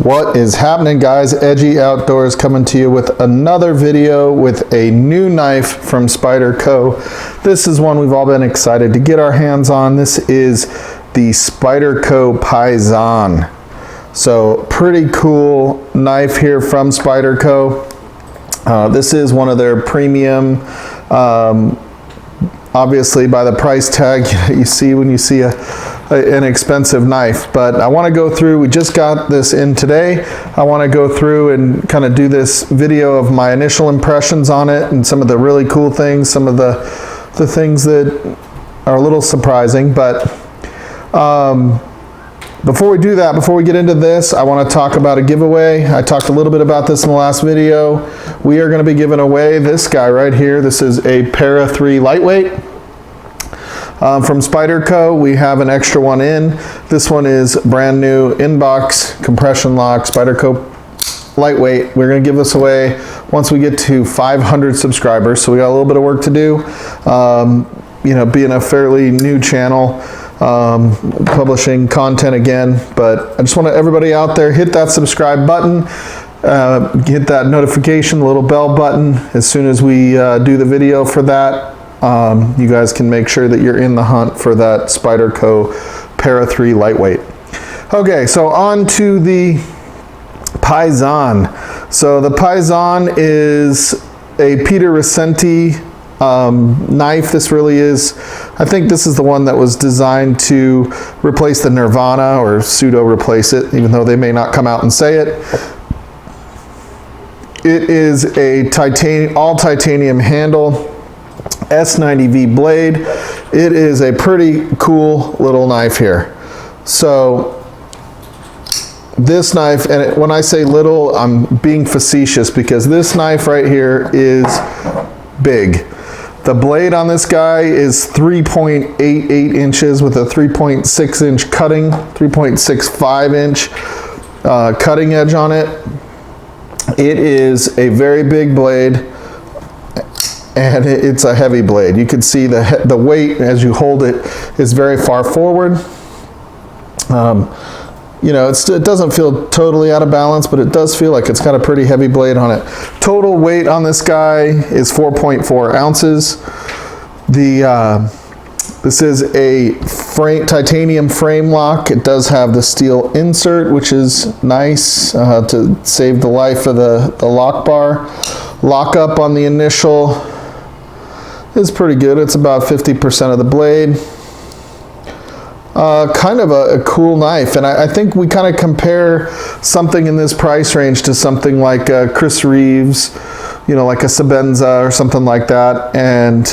What is happening, guys? Edgy Outdoors coming to you with another video with a new knife from Spyderco. This is one we've all been excited to get our hands on. This is the Spyderco Paysan. So pretty cool knife here from Spyderco. This is one of their premium, obviously by the price tag you see when you see an expensive knife. But I want to go through, we just got this in today. I want to go through and kind of do this video of my initial impressions on it and some of the really cool things, some of the things that are a little surprising. But before we do that, before we get into this, I want to talk about a giveaway. I talked a little bit about this in the last video. We are going to be giving away this guy right here. This is a Para 3 lightweight. From Spyderco. We have an extra one in. This one is brand new inbox compression lock Spyderco lightweight. We're going to give this away once we get to 500 subscribers, so we got a little bit of work to do. You know, being a fairly new channel, publishing content again, but I just want everybody out there, hit that subscribe button, hit that notification, the little bell button as soon as we do the video for that. You guys can make sure that you're in the hunt for that Spyderco Para 3 lightweight. Okay, so on to the Paysan. So the Paysan is a Peter Recenti knife. This really is, I think this is the one that was designed to replace the Nirvana, or pseudo replace it, even though they may not come out and say it. It is a all titanium handle, S90V blade. It is a pretty cool little knife here. So this knife, and when I say little, I'm being facetious, because this knife right here is big. The blade on this guy is 3.88 inches with a 3.6 inch cutting, 3.65 inch cutting edge on it. It is a very big blade, and it's a heavy blade. You can see the weight as you hold it is very far forward. You know, it doesn't feel totally out of balance, but it does feel like it's got a pretty heavy blade on it. Total weight on this guy is 4.4 ounces. This is a titanium frame lock. It does have the steel insert, which is nice to save the life of the lock bar. Lockup on the initial is pretty good. It's about 50% of the blade. Kind of a cool knife, and I think we kind of compare something in this price range to something like Chris Reeves, you know, like a Sebenza or something like that. And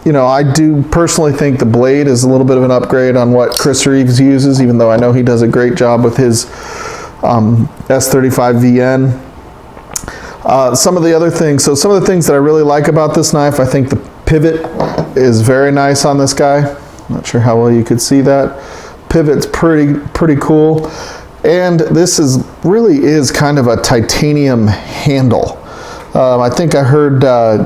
you know, I do personally think the blade is a little bit of an upgrade on what Chris Reeves uses, even though I know he does a great job with his S35 VN. Some of the other things, so some of the things that I really like about this knife, I think the pivot is very nice on this guy. Not sure how well you could see that. Pivot's pretty cool. And this really is kind of a titanium handle. I think I heard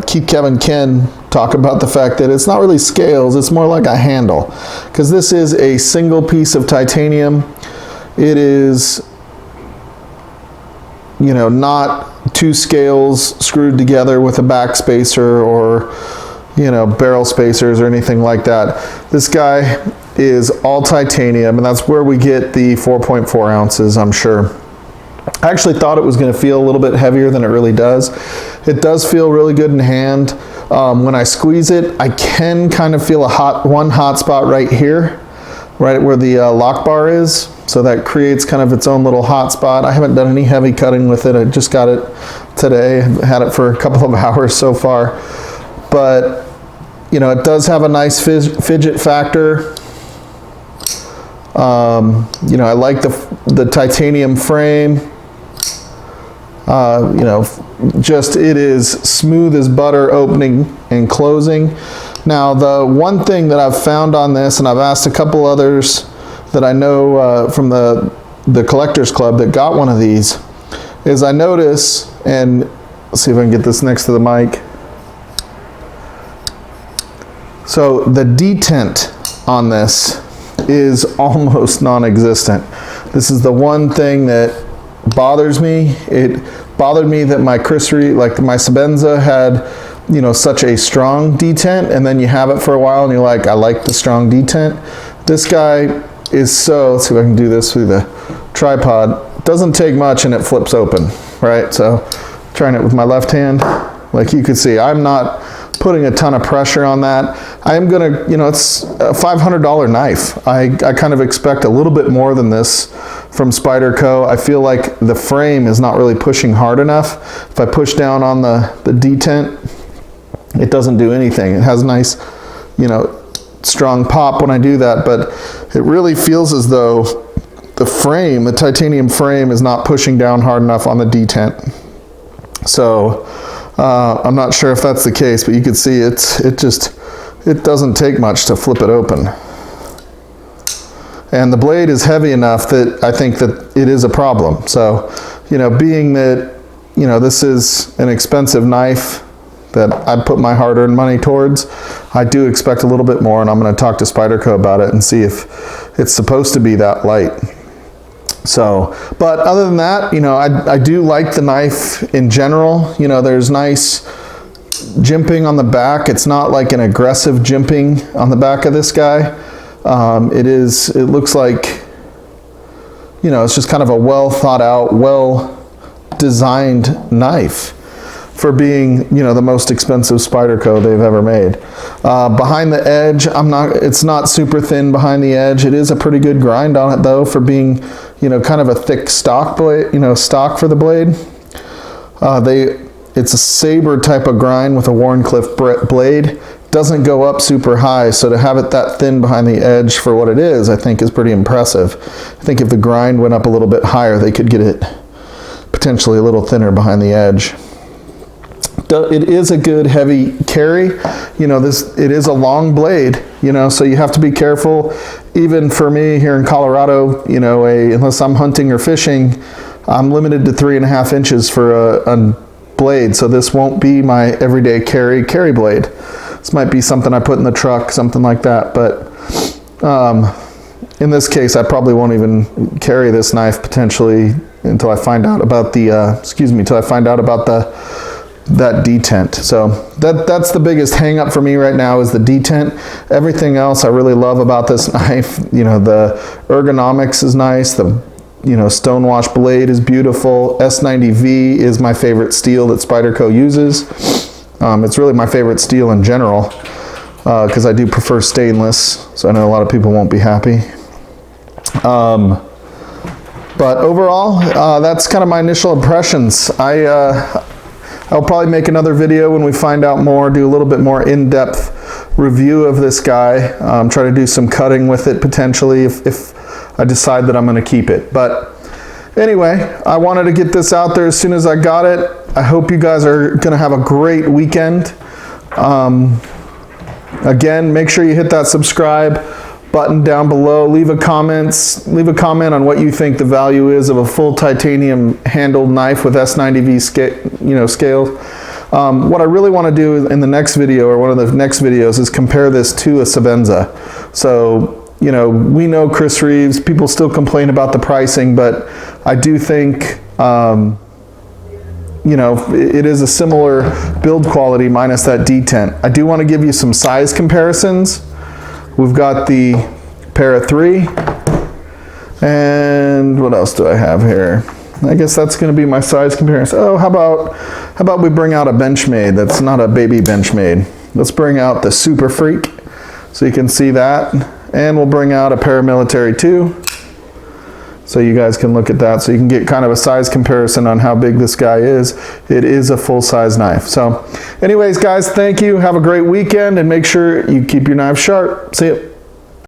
Keith Kevin Ken talk about the fact that it's not really scales, it's more like a handle. Because this is a single piece of titanium. It is, you know, not two scales screwed together with a back spacer or, you know, barrel spacers or anything like that. This guy is all titanium, and that's where we get the 4.4 ounces, I'm sure. I actually thought it was going to feel a little bit heavier than it really does. It does feel really good in hand. When I squeeze it, I can kind of feel one hot spot right here, right where the lock bar is. So that creates kind of its own little hot spot. I haven't done any heavy cutting with it. I just got it today. I've had it for a couple of hours so far. But you know, it does have a nice fidget factor. You know, I like the titanium frame. You know, just it is smooth as butter opening and closing. Now, the one thing that I've found on this, and I've asked a couple others that I know from the Collectors Club that got one of these, is I notice, and let's see if I can get this next to the mic. So the detent on this is almost non-existent. This is the one thing that bothers me. It bothered me that my like my Sebenza had, you know, such a strong detent, and then you have it for a while and you're like, I like the strong detent. This guy is so, let's see if I can do this through the tripod. Doesn't take much and it flips open, right? So trying it with my left hand, like you can see, I'm not putting a ton of pressure on that. I am gonna, you know, it's a $500 knife. I kind of expect a little bit more than this from Spyderco. I feel like the frame is not really pushing hard enough. If I push down on the detent, it doesn't do anything. It has nice, you know, strong pop when I do that, but it really feels as though the frame, the titanium frame, is not pushing down hard enough on the detent. So I'm not sure if that's the case, but you can see it doesn't take much to flip it open. And the blade is heavy enough that I think that it is a problem. So, you know, being that, you know, this is an expensive knife that I put my hard-earned money towards, I do expect a little bit more, and I'm going to talk to Spyderco about it and see if it's supposed to be that light. So, but other than that, you know, I do like the knife in general. You know, there's nice jimping on the back. It's not like an aggressive jimping on the back of this guy. It looks like, you know, it's just kind of a well thought out, well designed knife for being, you know, the most expensive Spyderco they've ever made. Behind the edge, it's not super thin behind the edge. It is a pretty good grind on it though, for being, you know, kind of a thick stock blade, you know, stock for the blade. It's a saber type of grind with a Wharncliffe blade. Doesn't go up super high, so to have it that thin behind the edge for what it is, I think is pretty impressive. I think if the grind went up a little bit higher, they could get it potentially a little thinner behind the edge. It is a good heavy carry. You know, it is a long blade, you know, so you have to be careful. Even for me here in Colorado, you know, unless I'm hunting or fishing, I'm limited to 3.5 inches for a blade. So this won't be my everyday carry blade. This might be something I put in the truck, something like that. But in this case, I probably won't even carry this knife potentially until I find out about that detent. So that's the biggest hang up for me right now, is the detent. Everything else I really love about this knife. You know, the ergonomics is nice. The, you know, stonewash blade is beautiful. S90V is my favorite steel that Spyderco uses. It's really my favorite steel in general, because I do prefer stainless, so I know a lot of people won't be happy. But overall, that's kind of my initial impressions. I'll probably make another video when we find out more, do a little bit more in-depth review of this guy, try to do some cutting with it potentially if I decide that I'm going to keep it. But anyway, I wanted to get this out there as soon as I got it. I hope you guys are going to have a great weekend. Again, make sure you hit that subscribe button down below. Leave a comment on what you think the value is of a full titanium handled knife with S90V scale. What I really want to do in the next video, or one of the next videos, is compare this to a Sebenza. So, you know, we know Chris Reeves, people still complain about the pricing, but I do think, you know, it is a similar build quality minus that detent. I do want to give you some size comparisons. We've got the Para 3, and what else do I have here? I guess that's going to be my size comparison. Oh, how about we bring out a Benchmade that's not a baby Benchmade. Let's bring out the Super Freak so you can see that, and we'll bring out a Paramilitary 2 so you guys can look at that, so you can get kind of a size comparison on how big this guy is. It is a full-size knife. So anyways, guys, thank you. Have a great weekend, and make sure you keep your knives sharp. See ya.